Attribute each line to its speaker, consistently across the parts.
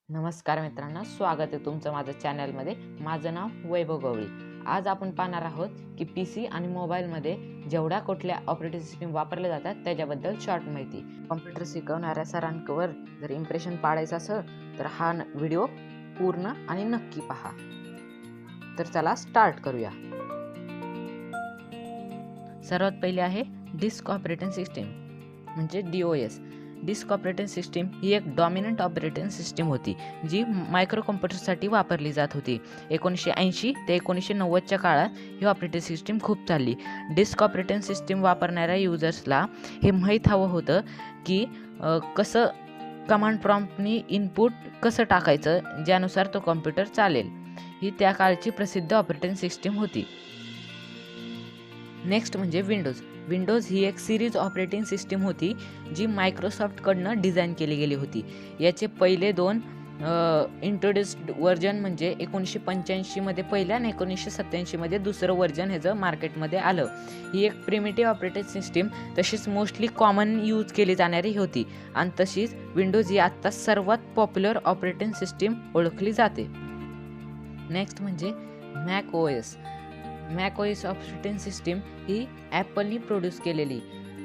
Speaker 1: नमस्कार मित्रांनो, स्वागत आहे तुमचं माझ्या चॅनलमध्ये। माझं नाव वैभव गवळी। आज आपण पाहणार आहोत की पीसी आणि मोबाईलमध्ये जेवढ्या कुठल्या ऑपरेटिंग सिस्टीम वापरल्या जातात त्याच्याबद्दल शॉर्ट माहिती। कॉम्प्युटर शिकवणाऱ्या सरांवर जर इम्प्रेशन पाडायचं असेल तर हा व्हिडिओ पूर्ण आणि नक्की पहा। तर चला स्टार्ट करूया। सर्वात पहिले आहे डिस्क ऑपरेटिंग सिस्टीम म्हणजे DOS। डिस्क ऑपरेटिंग सिस्टीम ही एक डॉमिनंट ऑपरेटिंग सिस्टीम होती जी मायक्रो कॉम्प्युटरसाठी वापरली जात होती। 1980 ते 1990च्या काळात ही ऑपरेटिंग सिस्टीम खूप चालली। डिस्क ऑपरेटिंग सिस्टीम वापरणाऱ्या युजर्सला हे माहीत हवं होतं की कसं कमांड प्रॉम्प्टनी इनपुट कसं टाकायचं ज्यानुसार तो कॉम्प्युटर चालेल। ही त्या काळची प्रसिद्ध ऑपरेटिंग सिस्टीम होती। नेक्स्ट म्हणजे विंडोज ही एक सिरीज ऑपरेटिंग सिस्टीम होती जी मायक्रोसॉफ्टकडनं डिझाईन केली गेली होती। याचे पहिले दोन इंट्रोड्यूस्ड वर्जन म्हणजे 1985 मध्ये पहिलं आणि 1987 मध्ये दुसरं वर्जन ह्याचं मार्केटमध्ये आलं। ही एक प्रिमिटिव्ह ऑपरेटिंग सिस्टीम तशीच मोस्टली कॉमन यूज केली जाणारी होती आणि तशीच विंडोज ही आत्ता सर्वात पॉप्युलर ऑपरेटिंग सिस्टीम ओळखली जाते। नेक्स्ट म्हणजे मॅक OS ऑपरेटिंग सिस्टीम ही ॲपलनी प्रोड्यूस केलेली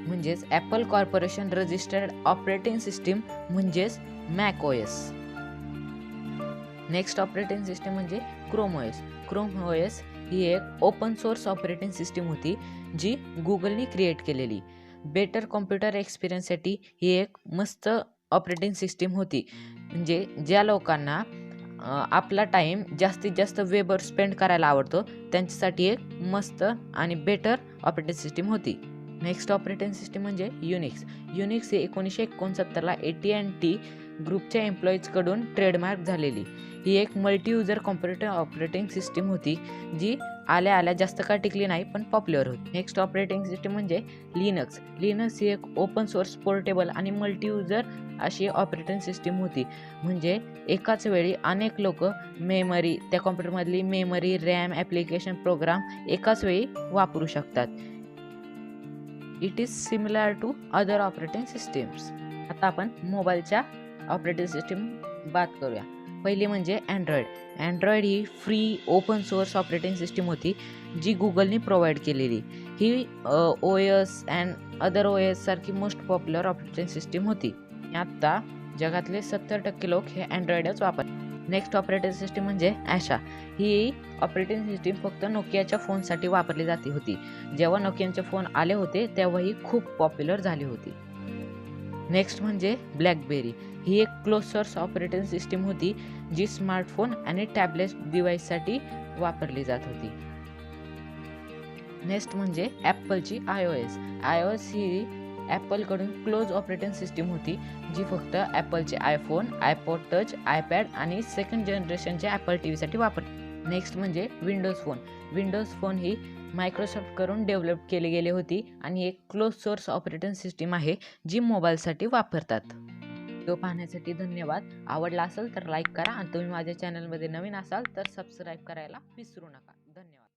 Speaker 1: म्हणजेच Apple corporation registered operating system म्हणजेच Mac OS। Next operating system म्हणजे क्रोम OS ही एक ओपन सोर्स ऑपरेटिंग सिस्टीम होती जी गुगलनी क्रिएट केलेली। बेटर कॉम्प्युटर एक्सपिरियन्ससाठी ही एक मस्त ऑपरेटिंग सिस्टीम होती म्हणजे ज्या लोकांना आपला टाईम जास्तीत जास्त वेबवर स्पेंड करायला आवडतो त्यांच्यासाठी एक मस्त आणि बेटर ऑपरेटिंग सिस्टीम होती। नेक्स्ट ऑपरेटिंग सिस्टीम म्हणजे युनिक्स ही 1969ला AT&T ग्रुपच्या एम्प्लॉईजकडून ट्रेडमार्क झालेली। ही एक multi user computer operating system होती जी आल्या जास्त काळ टिकली नाही पण पॉप्युलर होती। नेक्स्ट ऑपरेटिंग सिस्टीम म्हणजे लिनक्स ही एक ओपन सोर्स पोर्टेबल आणि मल्टी युजर अशी ऑपरेटिंग सिस्टीम होती म्हणजे एकाच वेळी अनेक लोक त्या कॉम्प्युटरमधली मेमरी, रॅम, ॲप्लिकेशन, प्रोग्राम एकाच वेळी वापरू शकतात। It is similar to other operating systems. आता आपण मोबाईलच्या ऑपरेटिंग सिस्टीम बात करूया। पहिली म्हणजे अँड्रॉइड ही free open source operating system होती जी गुगलनी प्रोव्हाइड केलेली। ही OS अँड अदर OS सारखी मोस्ट पॉप्युलर ऑपरेटिंग सिस्टीम होती। आता जगातले 70% लोक हे अँड्रॉइडच वापरतात। नेक्स्ट ऑपरेटिंग सिस्टीम म्हणजे ॲशा। ही ऑपरेटिंग सिस्टीम फक्त नोकियाच्या फोनसाठी वापरली जाती होती। जेव्हा नोकियाचे फोन आले होते तेव्हा ही खूप पॉप्युलर झाली होती। नेक्स्ट म्हणजे ब्लॅकबेरी ही एक क्लोज सोर्स ऑपरेटिंग सिस्टीम होती जी स्मार्टफोन आणि टॅबलेट डिव्हाइससाठी वापरली जात होती। नेक्स्ट म्हणजे ॲपलची iOS ही ॲपलकडून क्लोज ऑपरेटिंग सिस्टीम होती जी फक्त ॲपलचे आयफोन, आयपॉड टच, आयपॅड आणि सेकंड जनरेशनचे ॲपल टीव्हीसाठी वापरतात। नेक्स्ट म्हणजे विंडोज फोन ही मायक्रोसॉफ्टकडून डेव्हलप केली गेली होती आणि एक क्लोज सोर्स ऑपरेटिंग सिस्टीम आहे जी मोबाईलसाठी वापरतात। व्हिडिओ पाहण्यासाठी धन्यवाद। आवडला असेल तर लाईक करा आणि तुम्ही माझ्या चॅनलमध्ये नवीन असाल तर सबस्क्राईब करायला विसरू नका।